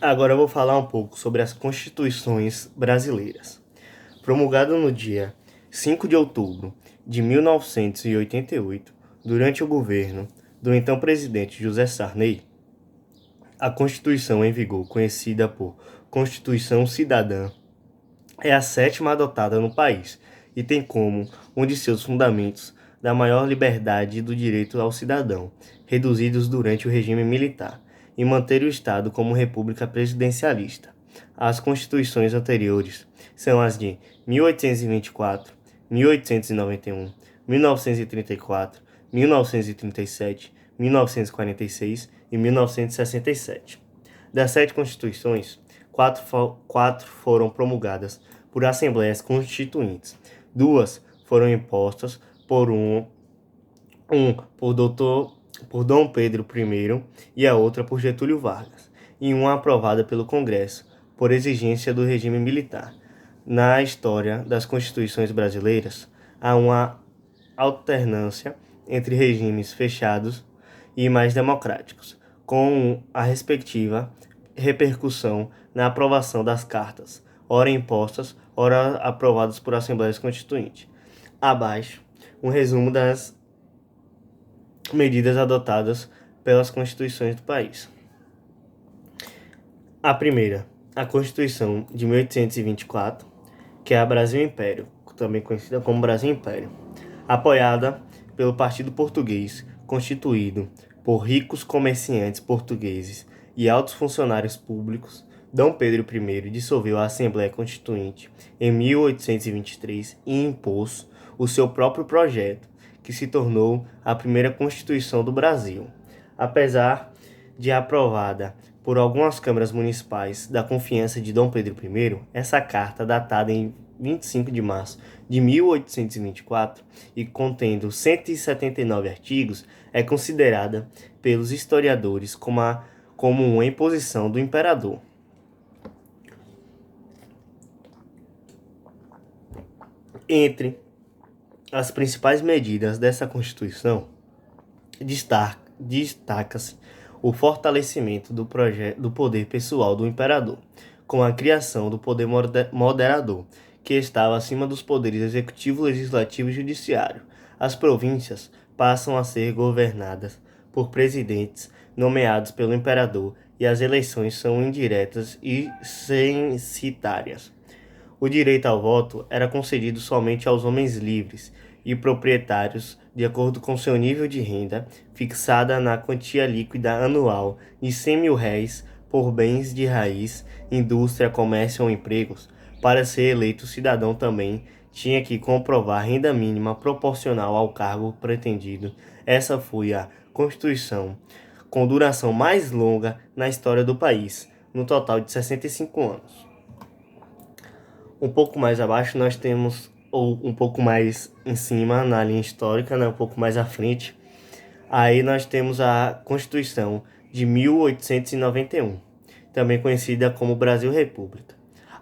Agora eu vou falar um pouco sobre as constituições brasileiras. Promulgada no dia 5 de outubro de 1988, durante o governo do então presidente José Sarney, a Constituição em vigor, conhecida por Constituição Cidadã, é a sétima adotada no país e tem como um de seus fundamentos da maior liberdade do direito ao cidadão, reduzidos durante o regime militar, e manter o Estado como república presidencialista. As constituições anteriores são as de 1824, 1891, 1934, 1937, 1946 e 1967. Das sete constituições, quatro foram promulgadas por assembleias constituintes. Duas foram impostas por Dom Pedro I e a outra por Getúlio Vargas, e uma aprovada pelo Congresso, por exigência do regime militar. Na história das constituições brasileiras, há uma alternância entre regimes fechados e mais democráticos, com a respectiva repercussão na aprovação das cartas, ora impostas, ora aprovadas por assembleias constituintes. Abaixo, um resumo das medidas adotadas pelas constituições do país. A primeira, a Constituição de 1824, que é a Brasil Império, também conhecida como Brasil Império, apoiada pelo Partido Português, constituído por ricos comerciantes portugueses e altos funcionários públicos. Dom Pedro I dissolveu a Assembleia Constituinte em 1823 e impôs o seu próprio projeto, que se tornou a primeira Constituição do Brasil. Apesar de aprovada por algumas câmaras municipais da confiança de Dom Pedro I, essa carta, datada em 25 de março de 1824 e contendo 179 artigos, é considerada pelos historiadores como uma imposição do imperador. Entre as principais medidas dessa Constituição, destaca-se o fortalecimento do poder pessoal do imperador, com a criação do poder moderador, que estava acima dos poderes executivo, legislativo e judiciário. As províncias passam a ser governadas por presidentes nomeados pelo imperador e as eleições são indiretas e censitárias. O direito ao voto era concedido somente aos homens livres e proprietários, de acordo com seu nível de renda, fixada na quantia líquida anual de R$ 100.000 por bens de raiz, indústria, comércio ou empregos. Para ser eleito cidadão também tinha que comprovar renda mínima proporcional ao cargo pretendido. Essa foi a Constituição com duração mais longa na história do país, no total de 65 anos. Um pouco mais abaixo nós temos, ou um pouco mais em cima na linha histórica, né, um pouco mais à frente, aí nós temos a Constituição de 1891, também conhecida como Brasil República.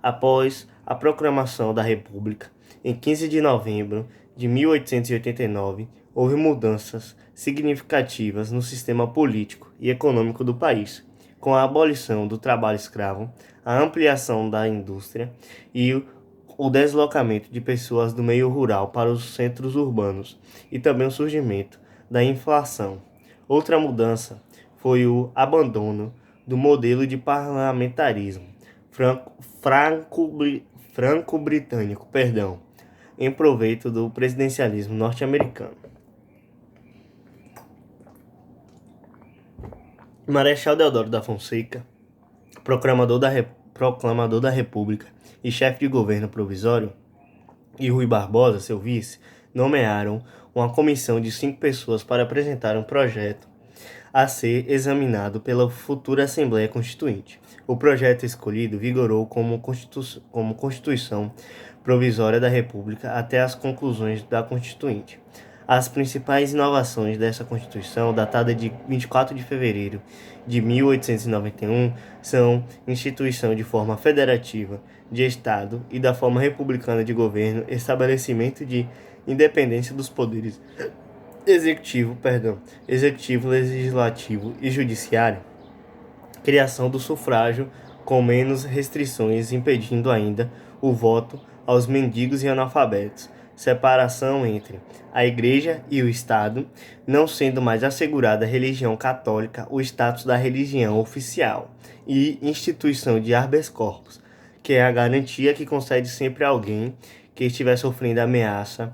Após a proclamação da República, em 15 de novembro de 1889, houve mudanças significativas no sistema político e econômico do país, com a abolição do trabalho escravo, a ampliação da indústria e o deslocamento de pessoas do meio rural para os centros urbanos e também o surgimento da inflação. Outra mudança foi o abandono do modelo de parlamentarismo franco-britânico, em proveito do presidencialismo norte-americano. Marechal Deodoro da Fonseca, proclamador da República e chefe de governo provisório, e Rui Barbosa, seu vice, nomearam uma comissão de 5 pessoas para apresentar um projeto a ser examinado pela futura Assembleia Constituinte. O projeto escolhido vigorou como Constituição Provisória da República até as conclusões da Constituinte. As principais inovações dessa Constituição, datada de 24 de fevereiro de 1891, são instituição de forma federativa de Estado e da forma republicana de governo, estabelecimento de independência dos poderes executivo, legislativo e judiciário, criação do sufrágio com menos restrições, impedindo ainda o voto aos mendigos e analfabetos, separação entre a Igreja e o Estado, não sendo mais assegurada à religião católica o status da religião oficial, e instituição de habeas corpus, que é a garantia que concede sempre a alguém que estiver sofrendo ameaça,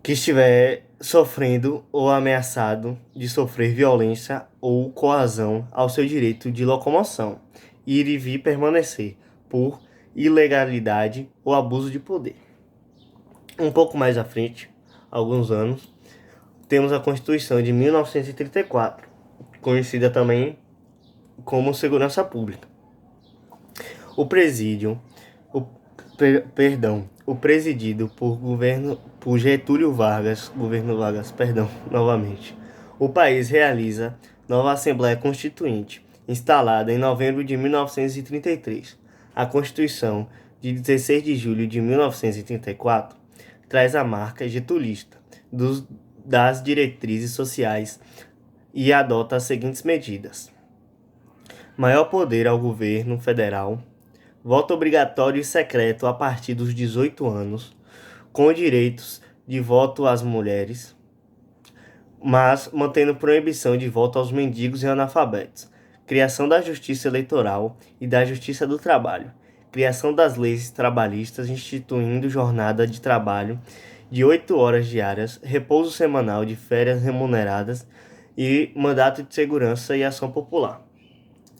que estiver sofrendo ou ameaçado de sofrer violência ou coação ao seu direito de locomoção, ir e vir permanecer por ilegalidade ou abuso de poder. Um pouco mais à frente, alguns anos, temos a Constituição de 1934, conhecida também como Segurança Pública. O presídio, o presidido por Getúlio Vargas, novamente. O país realiza nova Assembleia Constituinte, instalada em novembro de 1933. A Constituição de 16 de julho de 1934 traz a marca getulista das diretrizes sociais e adota as seguintes medidas: maior poder ao governo federal, voto obrigatório e secreto a partir dos 18 anos, com direitos de voto às mulheres, mas mantendo proibição de voto aos mendigos e analfabetos, criação da Justiça Eleitoral e da Justiça do Trabalho, criação das leis trabalhistas instituindo jornada de trabalho de 8 horas diárias, repouso semanal de férias remuneradas e mandato de segurança e ação popular.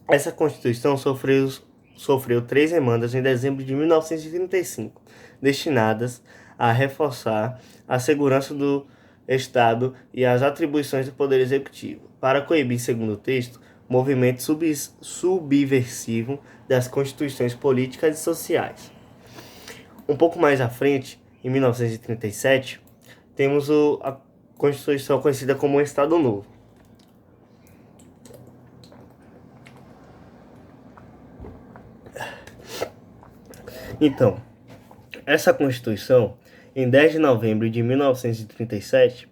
Essa Constituição sofreu 3 emendas em dezembro de 1935, destinadas a reforçar a segurança do Estado e as atribuições do Poder Executivo, para coibir, segundo o texto, movimento subversivo das constituições políticas e sociais. Um pouco mais à frente, em 1937, temos a Constituição conhecida como o Estado Novo. Então, essa Constituição, em 10 de novembro de 1937,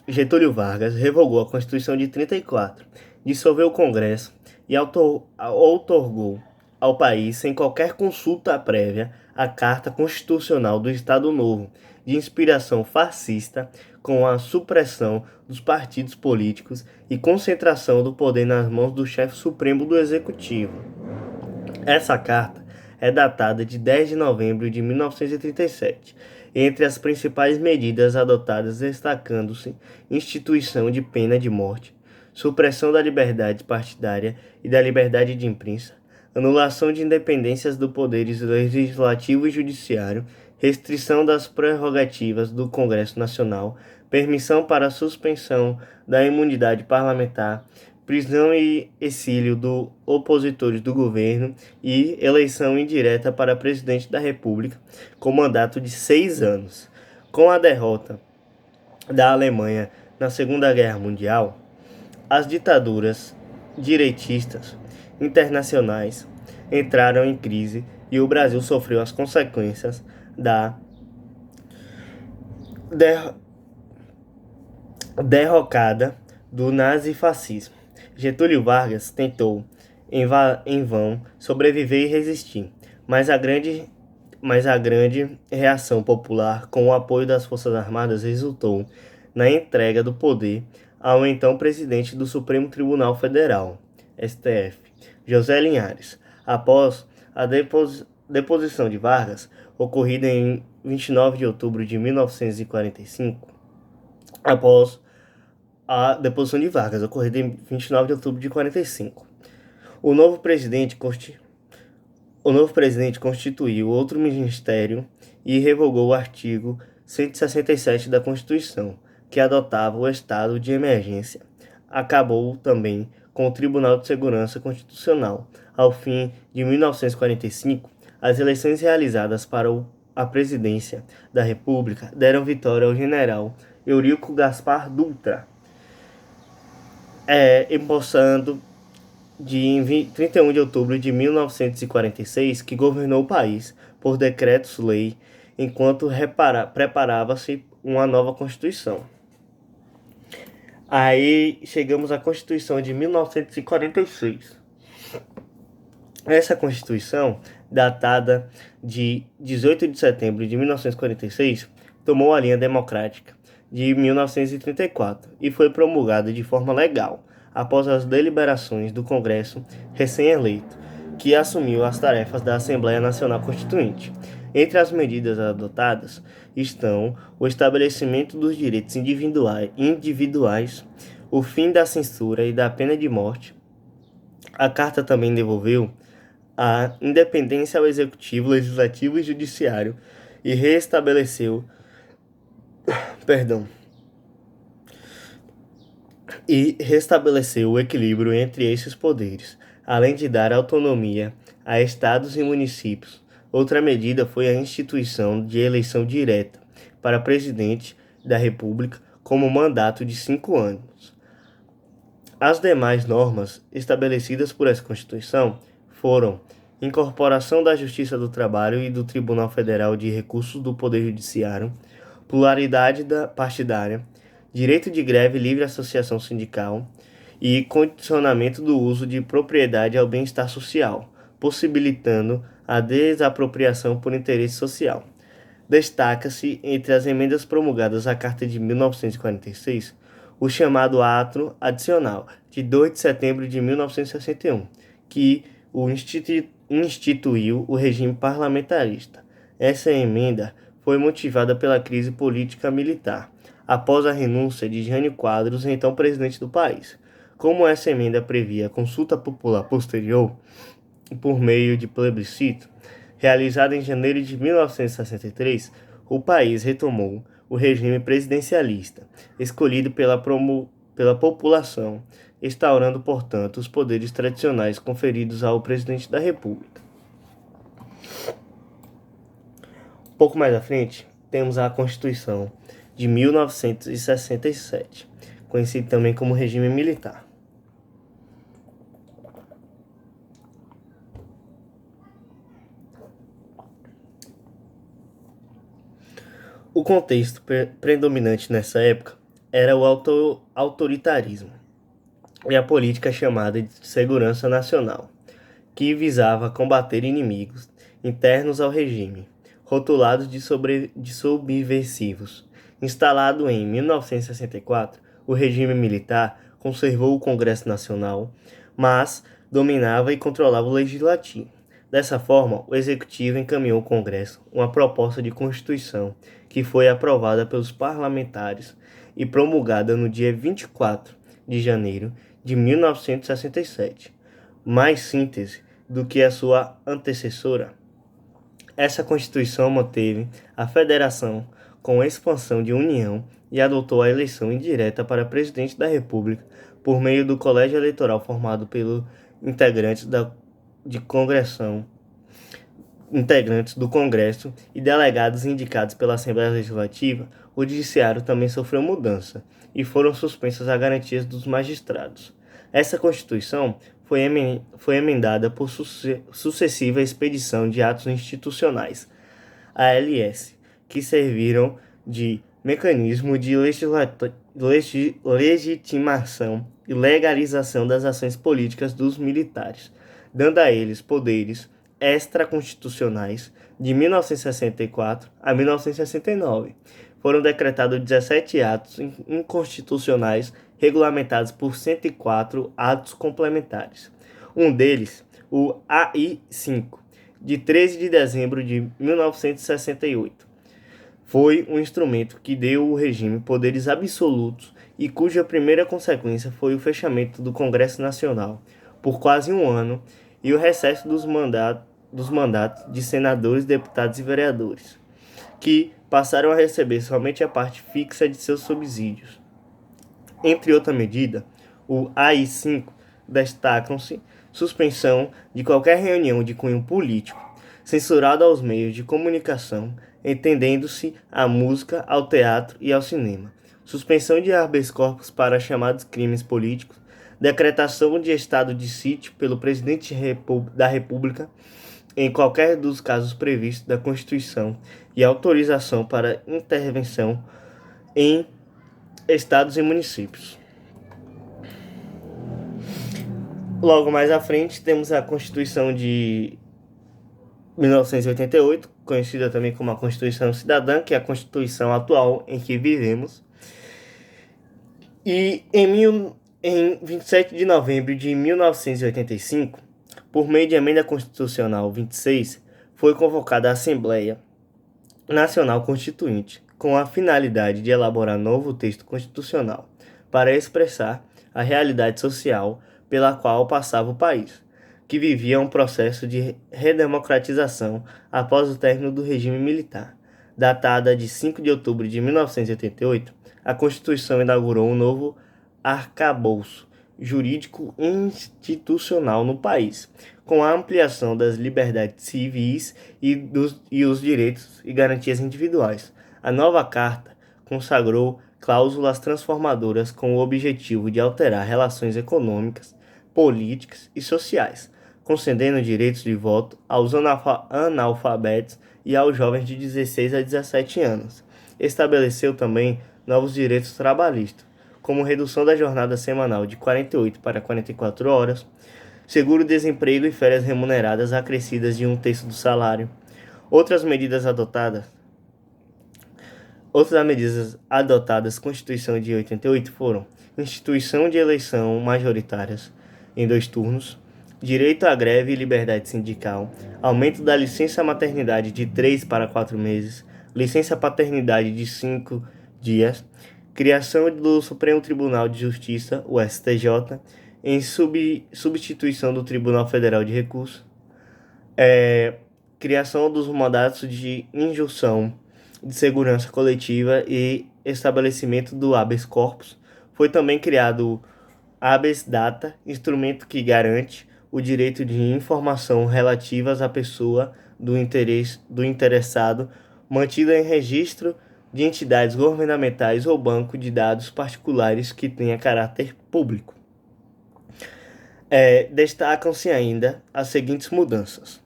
Getúlio Vargas revogou a Constituição de 34, dissolveu o Congresso e outorgou ao país, sem qualquer consulta prévia, a Carta Constitucional do Estado Novo, de inspiração fascista, com a supressão dos partidos políticos e concentração do poder nas mãos do chefe supremo do Executivo. Essa carta é datada de 10 de novembro de 1937. Entre as principais medidas adotadas destacando-se instituição de pena de morte, supressão da liberdade partidária e da liberdade de imprensa, anulação de independências do poderes legislativo e judiciário, restrição das prerrogativas do Congresso Nacional, permissão para a suspensão da imunidade parlamentar, prisão e exílio dos opositores do governo e eleição indireta para presidente da República, com mandato de 6 anos. Com a derrota da Alemanha na Segunda Guerra Mundial, as ditaduras direitistas internacionais entraram em crise e o Brasil sofreu as consequências da derrocada do nazifascismo. Getúlio Vargas tentou, em vão, sobreviver e resistir, mas a grande reação popular, com o apoio das Forças Armadas, resultou na entrega do poder ao então presidente do Supremo Tribunal Federal, STF, José Linhares. Após a deposição de Vargas, ocorrida em 29 de outubro de 1945, após a deposição de Vargas, ocorrida em 29 de outubro de 45. O novo presidente constituiu outro ministério e revogou o artigo 167 da Constituição, que adotava o estado de emergência. Acabou também com o Tribunal de Segurança Constitucional. Ao fim de 1945, as eleições realizadas para a presidência da República deram vitória ao general Eurico Gaspar Dutra, empossando em 31 de outubro de 1946, que governou o país por decretos-lei, enquanto preparava-se uma nova Constituição. Aí chegamos à Constituição de 1946. Essa Constituição, datada de 18 de setembro de 1946, tomou a linha democrática de 1934 e foi promulgada de forma legal após as deliberações do Congresso recém-eleito, que assumiu as tarefas da Assembleia Nacional Constituinte. Entre as medidas adotadas estão o estabelecimento dos direitos individuais, o fim da censura e da pena de morte. A Carta também devolveu a independência ao Executivo, Legislativo e Judiciário e perdão, restabeleceu o equilíbrio entre esses poderes, além de dar autonomia a estados e municípios. Outra medida foi a instituição de eleição direta para presidente da República como mandato de 5 anos. As demais normas estabelecidas por essa Constituição foram incorporação da Justiça do Trabalho e do Tribunal Federal de Recursos do Poder Judiciário, pluralidade partidária, direito de greve e livre associação sindical e condicionamento do uso de propriedade ao bem-estar social, possibilitando a desapropriação por interesse social. Destaca-se, entre as emendas promulgadas à Carta de 1946, o chamado Ato Adicional, de 2 de setembro de 1961, que instituiu o regime parlamentarista. Essa emenda foi motivada pela crise política militar, após a renúncia de Jânio Quadros, então presidente do país. Como essa emenda previa consulta popular posterior, por meio de plebiscito, realizada em janeiro de 1963, o país retomou o regime presidencialista, escolhido pela população, instaurando, portanto, os poderes tradicionais conferidos ao presidente da República. Um pouco mais à frente, temos a Constituição de 1967, conhecido também como regime militar. O contexto predominante nessa época era o autoritarismo e a política chamada de segurança nacional, que visava combater inimigos internos ao regime, rotulados de subversivos. Instalado em 1964, o regime militar conservou o Congresso Nacional, mas dominava e controlava o Legislativo. Dessa forma, o Executivo encaminhou ao Congresso uma proposta de Constituição que foi aprovada pelos parlamentares e promulgada no dia 24 de janeiro de 1967. Mais síntese do que a sua antecessora, essa Constituição manteve a federação com expansão de união e adotou a eleição indireta para presidente da República por meio do colégio eleitoral formado pelos integrantes do Congresso e delegados indicados pela Assembleia Legislativa. O Judiciário também sofreu mudança e foram suspensas as garantias dos magistrados. Essa Constituição foi emendada por sucessiva expedição de atos institucionais, ALS, que serviram de mecanismo de legitimação e legalização das ações políticas dos militares, dando a eles poderes extraconstitucionais. De 1964 a 1969. Foram decretados 17 atos inconstitucionais regulamentados por 104 atos complementares. Um deles, o AI-5, de 13 de dezembro de 1968, foi um instrumento que deu ao regime poderes absolutos e cuja primeira consequência foi o fechamento do Congresso Nacional por quase um ano e o recesso dos mandatos de senadores, deputados e vereadores, que passaram a receber somente a parte fixa de seus subsídios. Entre outra medida, o AI-5 destacam-se suspensão de qualquer reunião de cunho político, censurado aos meios de comunicação, entendendo-se à música, ao teatro e ao cinema, suspensão de habeas corpus para chamados crimes políticos, decretação de estado de sítio pelo presidente da República em qualquer dos casos previstos da Constituição e autorização para intervenção em estados e municípios. Logo mais à frente, temos a Constituição de 1988, conhecida também como a Constituição Cidadã, que é a Constituição atual em que vivemos. E em 27 de novembro de 1985, por meio de emenda constitucional 26, foi convocada a Assembleia Nacional Constituinte, com a finalidade de elaborar novo texto constitucional para expressar a realidade social pela qual passava o país, que vivia um processo de redemocratização após o término do regime militar. Datada de 5 de outubro de 1988, a Constituição inaugurou um novo arcabouço jurídico institucional no país, com a ampliação das liberdades civis e os direitos e garantias individuais. A nova Carta consagrou cláusulas transformadoras com o objetivo de alterar relações econômicas, políticas e sociais, concedendo direitos de voto aos analfabetos e aos jovens de 16 a 17 anos. Estabeleceu também novos direitos trabalhistas, como redução da jornada semanal de 48 para 44 horas, seguro-desemprego e férias remuneradas acrescidas de 1/3 do salário. Outras medidas adotadas Constituição de 88 foram instituição de eleição majoritárias em 2 turnos, direito à greve e liberdade sindical, aumento da licença maternidade de 3 para 4 meses, licença paternidade de 5 dias, criação do Supremo Tribunal de Justiça, o STJ, em substituição do Tribunal Federal de Recursos, criação dos mandatos de injunção de segurança coletiva e estabelecimento do habeas corpus. Foi também criado o habeas data, instrumento que garante o direito de informação relativas à pessoa do interessado, mantida em registro de entidades governamentais ou banco de dados particulares que tenha caráter público. Destacam-se ainda as seguintes mudanças: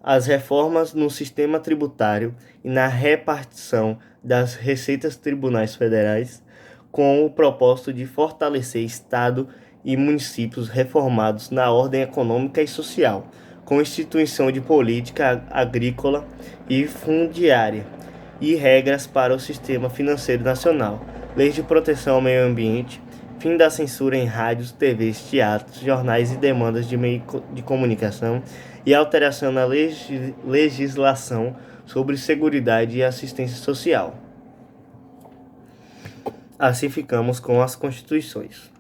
as reformas no sistema tributário e na repartição das receitas tribunais federais, com o propósito de fortalecer Estado e municípios reformados na ordem econômica e social, com instituição de política agrícola e fundiária, e regras para o sistema financeiro nacional, leis de proteção ao meio ambiente, fim da censura em rádios, TVs, teatros, jornais e demandas de meio de comunicação e alteração na legislação sobre seguridade e assistência social. Assim ficamos com as constituições.